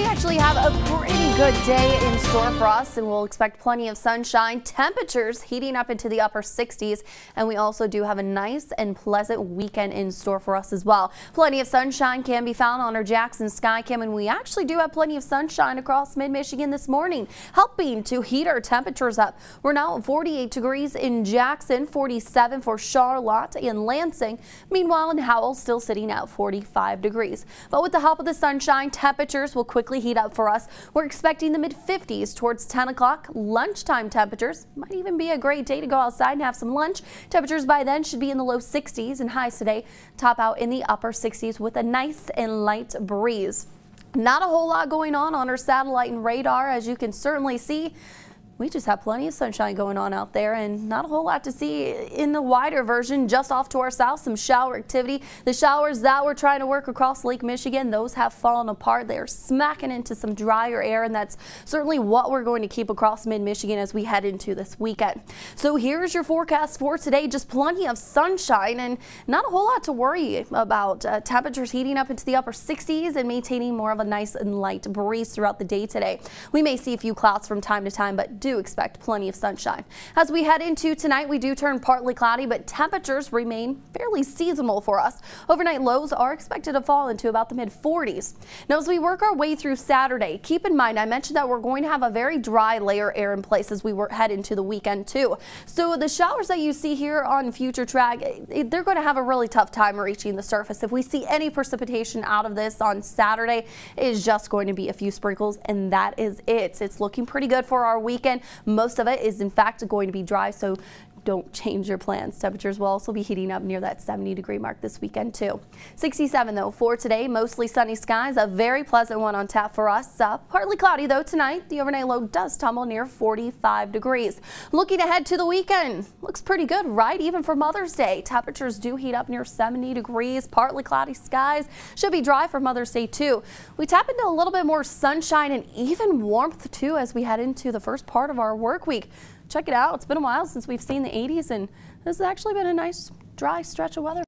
we actually have a pretty good day in store for us, and we'll expect plenty of sunshine. Temperatures heating up into the upper 60s, and we also do have a nice and pleasant weekend in store for us as well. Plenty of sunshine can be found on our Jackson Skycam, and we actually do have plenty of sunshine across mid-Michigan this morning, helping to heat our temperatures up. We're now at 48 degrees in Jackson, 47 for Charlotte and Lansing. Meanwhile, in Howell, still sitting at 45 degrees. But with the help of the sunshine, temperatures will quickly heat up for us. We're expecting the mid-50s towards 10 o'clock. Lunchtime temperatures might even be a great day to go outside and have some lunch. Temperatures by then should be in the low 60s, and highs today top out in the upper 60s with a nice and light breeze. Not a whole lot going on our satellite and radar, as you can certainly see. We just have plenty of sunshine going on out there, and not a whole lot to see in the wider version. Just off to our south, some shower activity. The showers that we're trying to work across Lake Michigan, those have fallen apart. They are smacking into some drier air, and that's certainly what we're going to keep across mid-Michigan as we head into this weekend. So here's your forecast for today. Just plenty of sunshine and not a whole lot to worry about. Temperatures heating up into the upper 60s and maintaining more of a nice and light breeze throughout the day today. We may see a few clouds from time to time, but do expect plenty of sunshine. As we head into tonight, we do turn partly cloudy, but temperatures remain fairly seasonal for us. Overnight lows are expected to fall into about the mid-40s. Now, as we work our way through Saturday, keep in mind I mentioned that we're going to have a very dry layer air in place as we head into the weekend too. So the showers that you see here on Future Track, they're going to have a really tough time reaching the surface. If we see any precipitation out of this on Saturday, it is just going to be a few sprinkles, and that is it. It's looking pretty good for our weekend. Most of it is in fact going to be dry, so don't change your plans. Temperatures will also be heating up near that 70-degree mark this weekend too. 67 though for today, mostly sunny skies, a very pleasant one on tap for us. Partly cloudy though tonight. The overnight low does tumble near 45 degrees. Looking ahead to the weekend, looks pretty good, right? Even for Mother's Day, temperatures do heat up near 70 degrees. Partly cloudy skies, should be dry for Mother's Day too. We tap into a little bit more sunshine and even warmth too as we head into the first part of our work week. Check it out. It's been a while since we've seen the 80s, and this has actually been a nice dry stretch of weather.